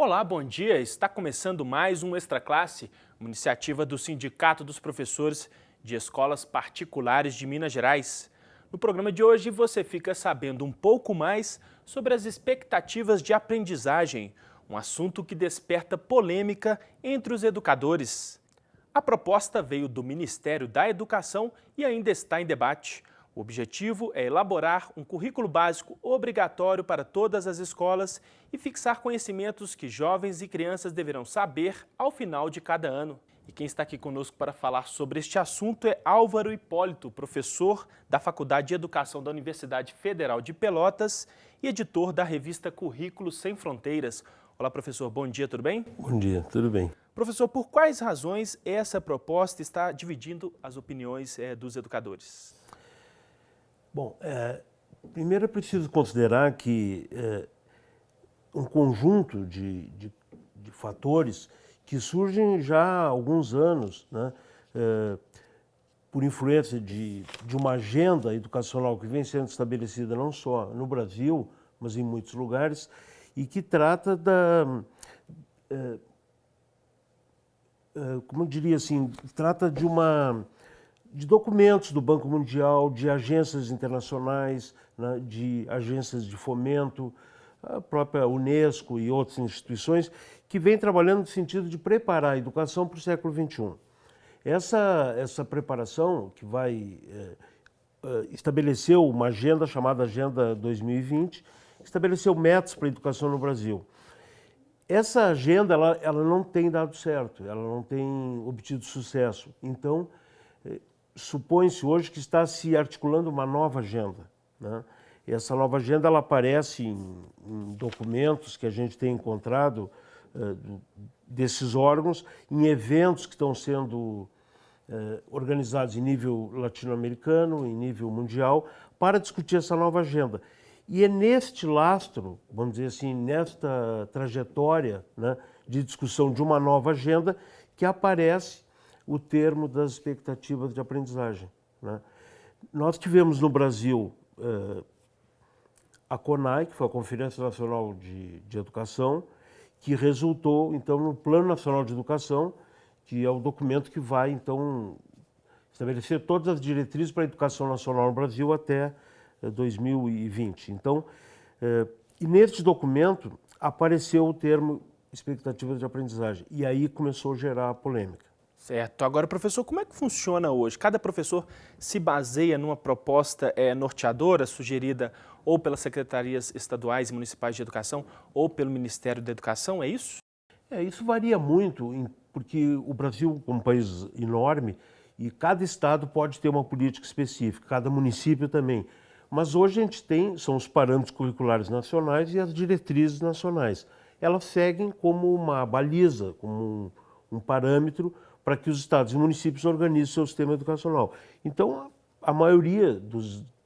Olá, bom dia. Está começando mais um Extra Classe, uma iniciativa do Sindicato dos Professores de Escolas Particulares de Minas Gerais. No programa de hoje você fica sabendo um pouco mais sobre as expectativas de aprendizagem, um assunto que desperta polêmica entre os educadores. A proposta veio do Ministério da Educação e ainda está em debate. O objetivo é elaborar um currículo básico obrigatório para todas as escolas e fixar conhecimentos que jovens e crianças deverão saber ao final de cada ano. E quem está aqui conosco para falar sobre este assunto é Álvaro Hipólito, professor da Faculdade de Educação da Universidade Federal de Pelotas e editor da revista Currículo Sem Fronteiras. Olá, professor, bom dia, tudo bem? Bom dia, tudo bem. Professor, por quais razões essa proposta está dividindo as opiniões dos educadores? Bom, primeiro é preciso considerar que um conjunto de fatores que surgem já há alguns anos, né, por influência de uma agenda educacional que vem sendo estabelecida não só no Brasil, mas em muitos lugares, e que trata como eu diria assim, trata de documentos do Banco Mundial, de agências internacionais, né, de agências de fomento, a própria Unesco e outras instituições que vêm trabalhando no sentido de preparar a educação para o século XXI. Essa preparação que vai estabeleceu uma agenda chamada Agenda 2020, estabeleceu metas para a educação no Brasil. Essa agenda ela não tem dado certo, ela não tem obtido sucesso. Então, supõe-se hoje que está se articulando uma nova agenda, né? E essa nova agenda ela aparece em documentos que a gente tem encontrado desses órgãos, em eventos que estão sendo organizados em nível latino-americano, em nível mundial, para discutir essa nova agenda. E é neste lastro, vamos dizer assim, nesta trajetória, né, de discussão de uma nova agenda, que aparece o termo das expectativas de aprendizagem, né? Nós tivemos no Brasil a CONAE, que foi a Conferência Nacional de Educação, que resultou, então, no Plano Nacional de Educação, que é o documento que vai, então, estabelecer todas as diretrizes para a educação nacional no Brasil até 2020. Então, e neste documento apareceu o termo expectativas de aprendizagem, e aí começou a gerar a polêmica. Certo. Agora, professor, como é que funciona hoje? Cada professor se baseia numa proposta norteadora, sugerida ou pelas secretarias estaduais e municipais de educação ou pelo Ministério da Educação, é isso? Isso varia muito, porque o Brasil é um país enorme e cada estado pode ter uma política específica, cada município também. Mas hoje a gente tem, são os parâmetros curriculares nacionais e as diretrizes nacionais. Elas seguem como uma baliza, como um parâmetro para que os estados e municípios organizem seu sistema educacional. Então, a maioria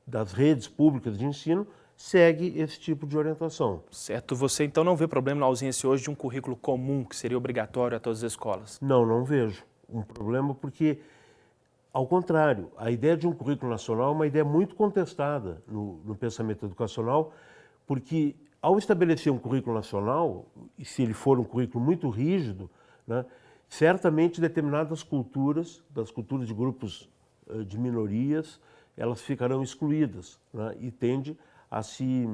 das redes públicas de ensino segue esse tipo de orientação. Certo. Você, então, não vê problema na ausência hoje de um currículo comum que seria obrigatório a todas as escolas? Não vejo um problema porque, ao contrário, a ideia de um currículo nacional é uma ideia muito contestada no pensamento educacional, porque ao estabelecer um currículo nacional, e se ele for um currículo muito rígido, né, certamente determinadas culturas, das culturas de grupos de minorias, elas ficarão excluídas, né, e tende a se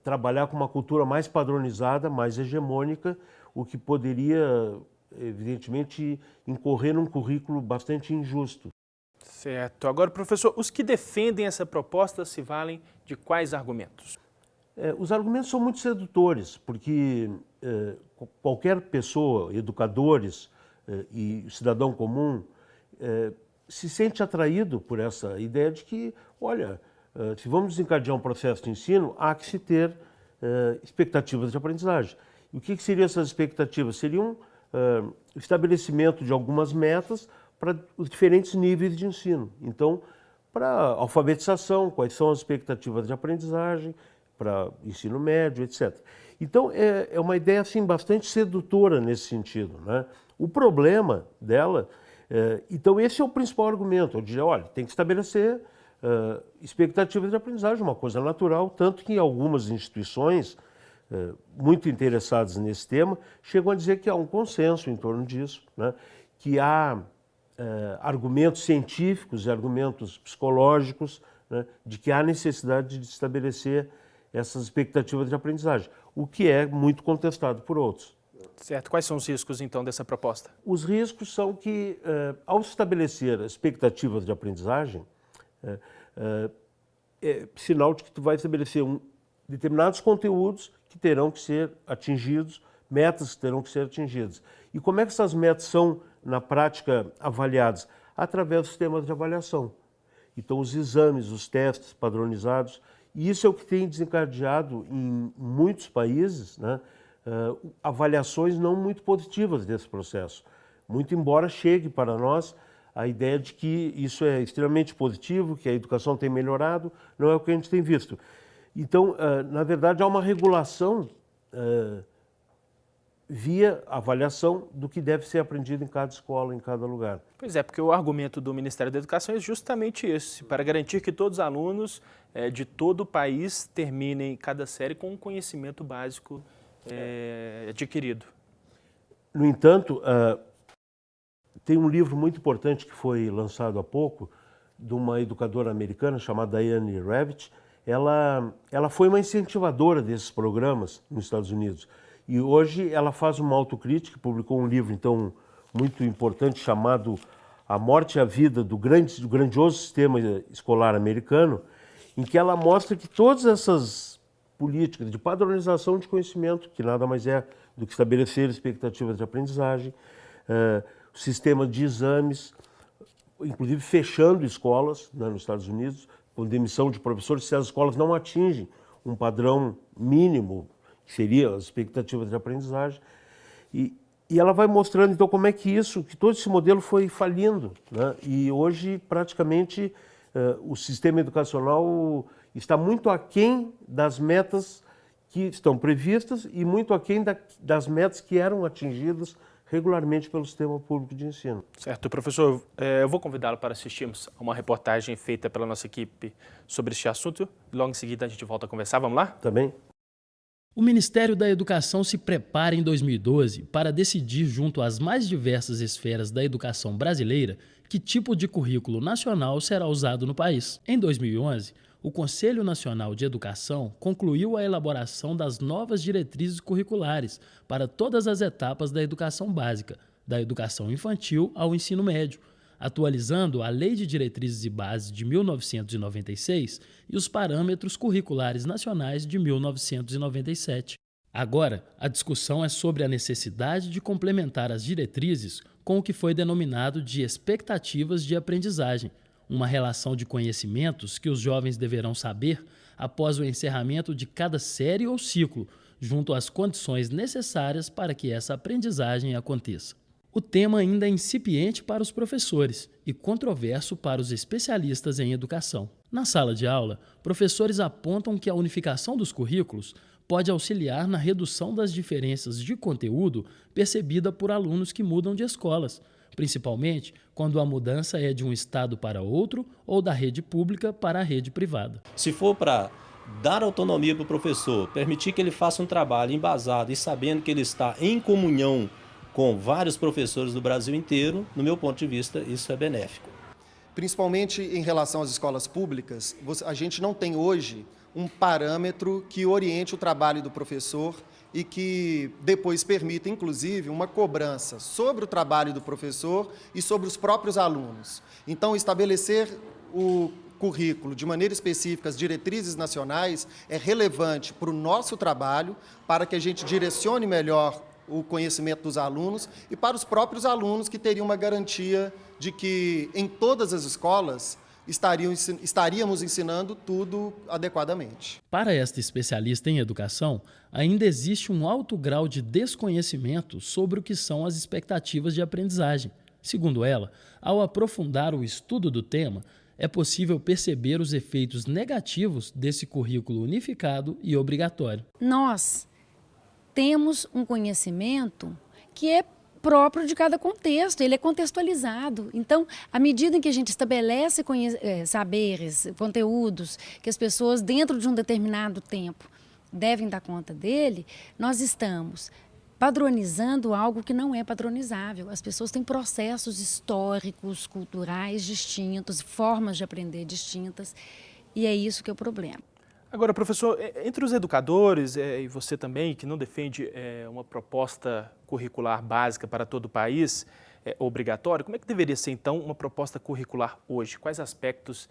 trabalhar com uma cultura mais padronizada, mais hegemônica, o que poderia, evidentemente, incorrer num currículo bastante injusto. Certo. Agora, professor, os que defendem essa proposta se valem de quais argumentos? Os argumentos são muito sedutores, porque qualquer pessoa, educadores e cidadão comum, se sente atraído por essa ideia de que, olha, se vamos desencadear um processo de ensino, há que se ter expectativas de aprendizagem. E o que seriam essas expectativas? Seriam o estabelecimento de algumas metas para os diferentes níveis de ensino. Então, para alfabetização, quais são as expectativas de aprendizagem, para ensino médio, etc. Então, é uma ideia assim, bastante sedutora nesse sentido, né? O problema dela, então esse é o principal argumento, eu diria, olha, tem que estabelecer expectativas de aprendizagem, uma coisa natural, tanto que em algumas instituições muito interessados nesse tema, chegam a dizer que há um consenso em torno disso, né? Que há argumentos científicos e argumentos psicológicos, né, de que há necessidade de estabelecer essas expectativas de aprendizagem, o que é muito contestado por outros. Certo. Quais são os riscos, então, dessa proposta? Os riscos são que, ao estabelecer expectativas de aprendizagem, é sinal de que tu vai estabelecer determinados conteúdos que terão que ser atingidos, metas que terão que ser atingidas. E como é que essas metas são, na prática, avaliadas? Através do sistema de avaliação. Então, os exames, os testes padronizados, e isso é o que tem desencadeado em muitos países, né, avaliações não muito positivas desse processo. Muito embora chegue para nós a ideia de que isso é extremamente positivo, que a educação tem melhorado, não é o que a gente tem visto. Então, na verdade, há uma regulação via avaliação do que deve ser aprendido em cada escola, em cada lugar. Pois é, porque o argumento do Ministério da Educação é justamente esse, para garantir que todos os alunos de todo o país terminem cada série com um conhecimento básico adquirido. No entanto, tem um livro muito importante que foi lançado há pouco, de uma educadora americana chamada Diane Ravitch. Ela foi uma incentivadora desses programas nos Estados Unidos. E hoje ela faz uma autocrítica, publicou um livro, então, muito importante, chamado A Morte e a Vida do grandioso sistema escolar americano, em que ela mostra que todas essas políticas de padronização de conhecimento, que nada mais é do que estabelecer expectativas de aprendizagem, o sistema de exames, inclusive fechando escolas, né, nos Estados Unidos, com demissão de professores, se as escolas não atingem um padrão mínimo, que seria as expectativas de aprendizagem. E ela vai mostrando, então, como é que todo esse modelo foi falindo, né? E hoje, praticamente, o sistema educacional está muito aquém das metas que estão previstas e muito aquém das metas que eram atingidas regularmente pelo sistema público de ensino. Certo. Professor, eu vou convidá-lo para assistirmos a uma reportagem feita pela nossa equipe sobre este assunto. Logo em seguida a gente volta a conversar. Vamos lá? Também. O Ministério da Educação se prepara em 2012 para decidir, junto às mais diversas esferas da educação brasileira, que tipo de currículo nacional será usado no país. Em 2011, o Conselho Nacional de Educação concluiu a elaboração das novas diretrizes curriculares para todas as etapas da educação básica, da educação infantil ao ensino médio, atualizando a Lei de Diretrizes e Bases de 1996 e os Parâmetros Curriculares Nacionais de 1997. Agora, a discussão é sobre a necessidade de complementar as diretrizes com o que foi denominado de expectativas de aprendizagem, uma relação de conhecimentos que os jovens deverão saber após o encerramento de cada série ou ciclo, junto às condições necessárias para que essa aprendizagem aconteça. O tema ainda é incipiente para os professores e controverso para os especialistas em educação. Na sala de aula, professores apontam que a unificação dos currículos pode auxiliar na redução das diferenças de conteúdo percebida por alunos que mudam de escolas, principalmente quando a mudança é de um estado para outro ou da rede pública para a rede privada. Se for para dar autonomia para o professor, permitir que ele faça um trabalho embasado e sabendo que ele está em comunhão com vários professores do Brasil inteiro, no meu ponto de vista, isso é benéfico. Principalmente em relação às escolas públicas, a gente não tem hoje um parâmetro que oriente o trabalho do professor e que depois permita, inclusive, uma cobrança sobre o trabalho do professor e sobre os próprios alunos. Então, estabelecer o currículo de maneira específica, as diretrizes nacionais, é relevante para o nosso trabalho, para que a gente direcione melhor o conhecimento dos alunos e para os próprios alunos que teriam uma garantia de que em todas as escolas estaríamos ensinando tudo adequadamente. Para esta especialista em educação, ainda existe um alto grau de desconhecimento sobre o que são as expectativas de aprendizagem. Segundo ela, ao aprofundar o estudo do tema, é possível perceber os efeitos negativos desse currículo unificado e obrigatório. Nós temos um conhecimento que é próprio de cada contexto, ele é contextualizado. Então, à medida em que a gente estabelece saberes, conteúdos, que as pessoas, dentro de um determinado tempo, devem dar conta dele, nós estamos padronizando algo que não é padronizável. As pessoas têm processos históricos, culturais distintos, formas de aprender distintas, e é isso que é o problema. Agora, professor, entre os educadores e você também, que não defende uma proposta curricular básica para todo o país, obrigatória, como é que deveria ser, então, uma proposta curricular hoje? Quais aspectos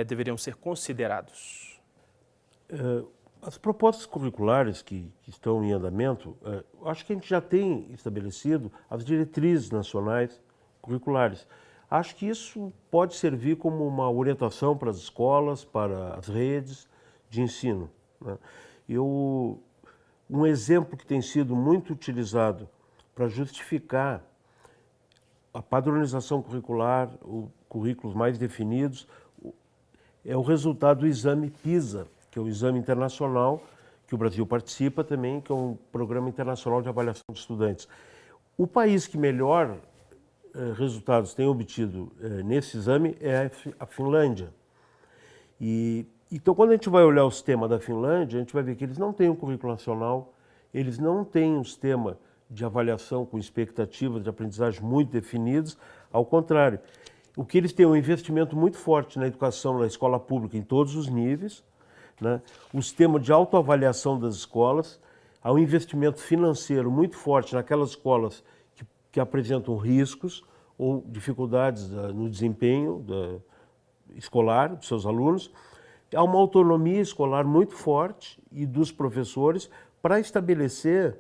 deveriam ser considerados? As propostas curriculares que estão em andamento, acho que a gente já tem estabelecido as diretrizes nacionais curriculares. Acho que isso pode servir como uma orientação para as escolas, para as redes de ensino, né? Um exemplo que tem sido muito utilizado para justificar a padronização curricular, currículos mais definidos, é o resultado do exame PISA, que é o exame internacional que o Brasil participa também, que é um programa internacional de avaliação de estudantes. O país que melhor resultados tem obtido nesse exame é a Finlândia. Então, quando a gente vai olhar o sistema da Finlândia, a gente vai ver que eles não têm um currículo nacional, eles não têm um sistema de avaliação com expectativas de aprendizagem muito definidos, ao contrário. O que eles têm é um investimento muito forte na educação, na escola pública, em todos os níveis, né? O sistema de autoavaliação das escolas, há um investimento financeiro muito forte naquelas escolas que apresentam riscos ou dificuldades no desempenho escolar dos seus alunos. Há uma autonomia escolar muito forte e dos professores para estabelecer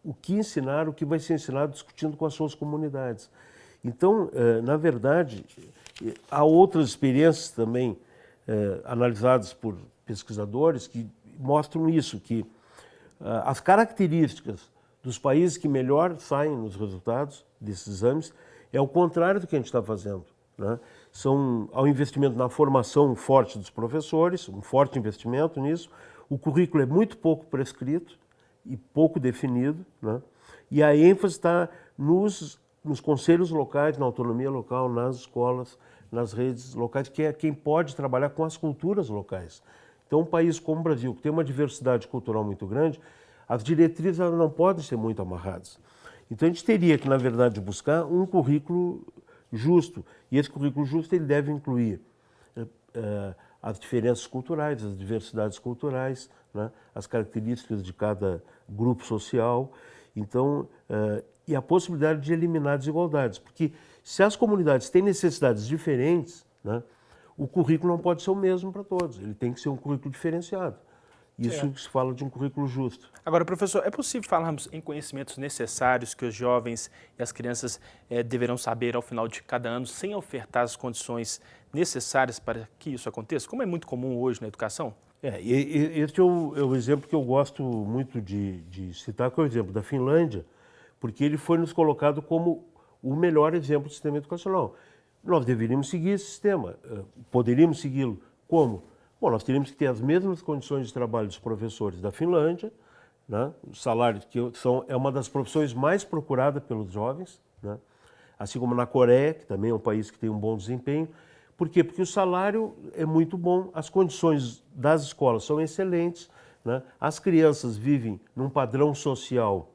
o que ensinar, o que vai ser ensinado, discutindo com as suas comunidades. Então, na verdade, há outras experiências também analisadas por pesquisadores que mostram isso, que as características dos países que melhor saem nos resultados desses exames é o contrário do que a gente está fazendo, né? Há um investimento na formação forte dos professores, um forte investimento nisso. O currículo é muito pouco prescrito e pouco definido, né? E a ênfase está nos conselhos locais, na autonomia local, nas escolas, nas redes locais, que é quem pode trabalhar com as culturas locais. Então, um país como o Brasil, que tem uma diversidade cultural muito grande, as diretrizes elas não podem ser muito amarradas. Então, a gente teria que, na verdade, buscar um currículo justo. E esse currículo justo ele deve incluir as diferenças culturais, as diversidades culturais, né? As características de cada grupo social. Então, e a possibilidade de eliminar desigualdades. Porque se as comunidades têm necessidades diferentes, né, o currículo não pode ser o mesmo para todos. Ele tem que ser um currículo diferenciado. Isso se fala de um currículo justo. Agora, professor, é possível falarmos em conhecimentos necessários que os jovens e as crianças deverão saber ao final de cada ano, sem ofertar as condições necessárias para que isso aconteça, como é muito comum hoje na educação? Este é o exemplo que eu gosto muito de citar, que é o exemplo da Finlândia, porque ele foi nos colocado como o melhor exemplo do sistema educacional. Nós deveríamos seguir esse sistema, poderíamos segui-lo como? Bom, nós teríamos que ter as mesmas condições de trabalho dos professores da Finlândia, né? O salário é uma das profissões mais procuradas pelos jovens, né? Assim como na Coreia, que também é um país que tem um bom desempenho. Por quê? Porque o salário é muito bom, as condições das escolas são excelentes, né? As crianças vivem num padrão social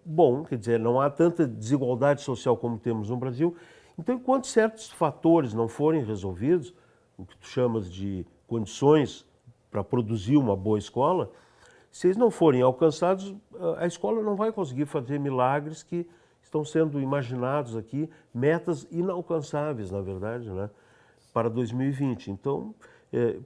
bom, quer dizer, não há tanta desigualdade social como temos no Brasil. Então, enquanto certos fatores não forem resolvidos, o que tu chamas de condições para produzir uma boa escola, se eles não forem alcançados, a escola não vai conseguir fazer milagres que estão sendo imaginados aqui, metas inalcançáveis, na verdade, né, para 2020. Então,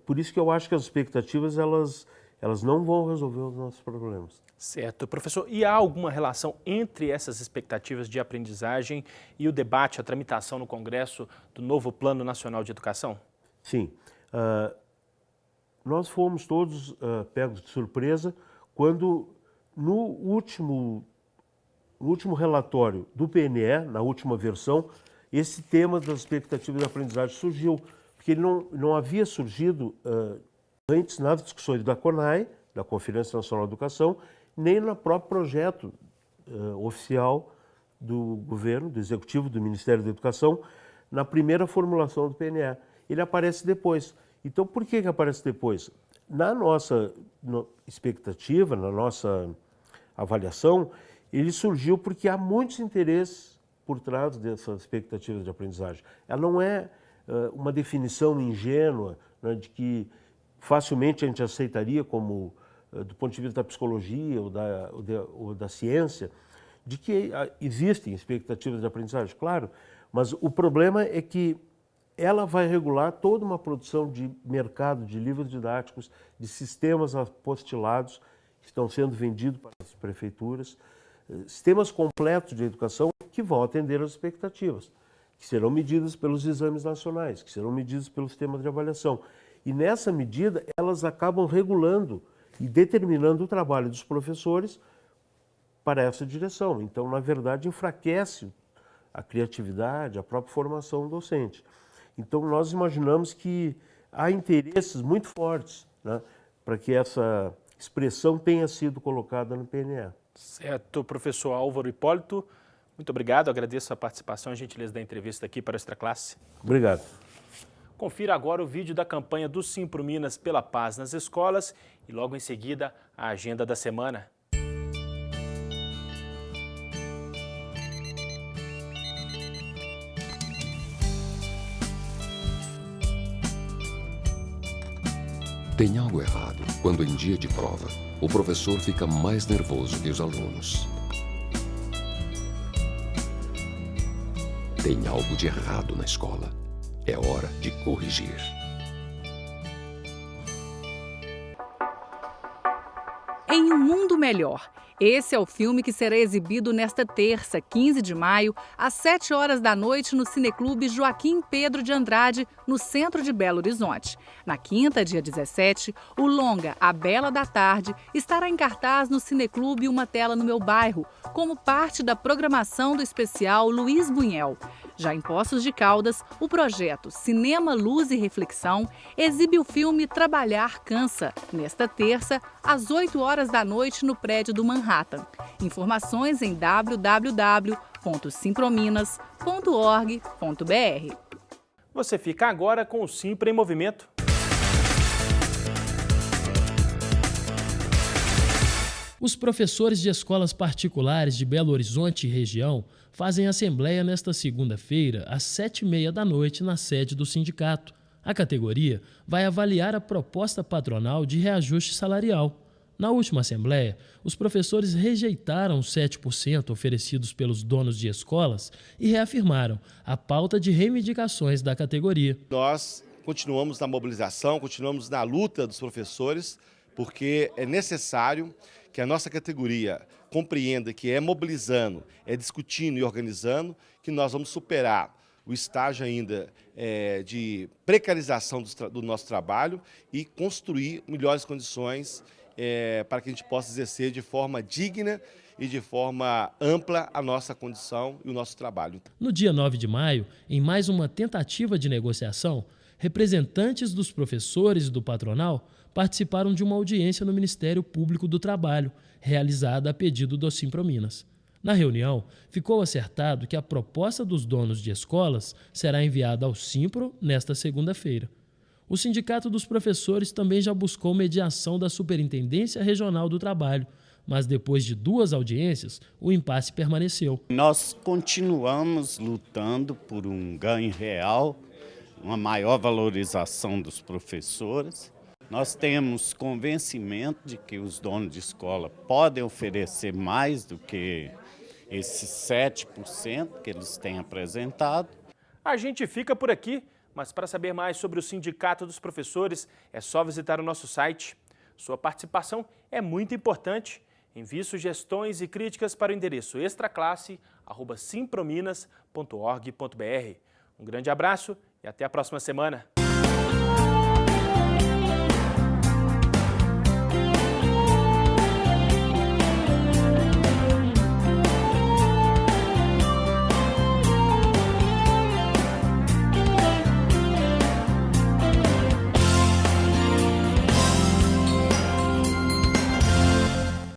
por isso que eu acho que as expectativas, elas não vão resolver os nossos problemas. Certo. Professor, e há alguma relação entre essas expectativas de aprendizagem e o debate, a tramitação no Congresso do novo Plano Nacional de Educação? Sim. Nós fomos todos pegos de surpresa quando, no último relatório do PNE, na última versão, esse tema das expectativas de aprendizagem surgiu, porque ele não havia surgido antes nas discussões da CONAE, da Conferência Nacional de Educação, nem no próprio projeto oficial do governo, do Executivo, do Ministério da Educação, na primeira formulação do PNE. Ele aparece depois. Então, por que aparece depois? na nossa expectativa, na nossa avaliação, ele surgiu porque há muitos interesses por trás dessas expectativas de aprendizagem. Ela não é uma definição ingênua, né, de que facilmente a gente aceitaria como, do ponto de vista da psicologia ou da ciência, de que existem expectativas de aprendizagem, claro, mas o problema é que ela vai regular toda uma produção de mercado de livros didáticos, de sistemas apostilados que estão sendo vendidos para as prefeituras, sistemas completos de educação que vão atender às expectativas, que serão medidas pelos exames nacionais, que serão medidas pelo sistema de avaliação. E nessa medida, elas acabam regulando e determinando o trabalho dos professores para essa direção. Então, na verdade, enfraquece a criatividade, a própria formação docente. Então, nós imaginamos que há interesses muito fortes, né, para que essa expressão tenha sido colocada no PNE. Certo, professor Álvaro Hipólito, muito obrigado, agradeço a participação e a gentileza da entrevista aqui para a Extra Classe. Obrigado. Confira agora o vídeo da campanha do Simpro Minas pela Paz nas escolas e logo em seguida a agenda da semana. Tem algo errado quando, em dia de prova, o professor fica mais nervoso que os alunos. Tem algo de errado na escola. É hora de corrigir. Em um mundo melhor. Esse é o filme que será exibido nesta terça, 15 de maio, às 7 horas da noite no Cineclube Joaquim Pedro de Andrade, no centro de Belo Horizonte. Na quinta, dia 17, o longa A Bela da Tarde estará em cartaz no Cineclube Uma Tela no Meu Bairro, como parte da programação do especial Luiz Buñuel. Já em Poços de Caldas, o projeto Cinema, Luz e Reflexão exibe o filme Trabalhar Cansa, nesta terça, às 8 horas da noite no prédio do Manhattan. Informações em www.simprominas.org.br. Você fica agora com o Simpro em Movimento. Os professores de escolas particulares de Belo Horizonte e região fazem assembleia nesta segunda-feira, às 7h30 da noite, na sede do sindicato. A categoria vai avaliar a proposta patronal de reajuste salarial. Na última assembleia, os professores rejeitaram os 7% oferecidos pelos donos de escolas e reafirmaram a pauta de reivindicações da categoria. Nós continuamos na mobilização, continuamos na luta dos professores, porque é necessário que a nossa categoria compreenda que é mobilizando, é discutindo e organizando, que nós vamos superar o estágio ainda de precarização do nosso trabalho e construir melhores condições para que a gente possa exercer de forma digna e de forma ampla a nossa condição e o nosso trabalho. No dia 9 de maio, em mais uma tentativa de negociação, representantes dos professores e do patronal participaram de uma audiência no Ministério Público do Trabalho, realizada a pedido do Simpro Minas. Na reunião, ficou acertado que a proposta dos donos de escolas será enviada ao Simpro nesta segunda-feira. O Sindicato dos Professores também já buscou mediação da Superintendência Regional do Trabalho, mas depois de 2 audiências, o impasse permaneceu. Nós continuamos lutando por um ganho real, uma maior valorização dos professores. Nós temos convencimento de que os donos de escola podem oferecer mais do que esses 7% que eles têm apresentado. A gente fica por aqui, mas para saber mais sobre o Sindicato dos Professores, é só visitar o nosso site. Sua participação é muito importante. Envie sugestões e críticas para o endereço extraclasse@simprominas.org.br. Um grande abraço e até a próxima semana.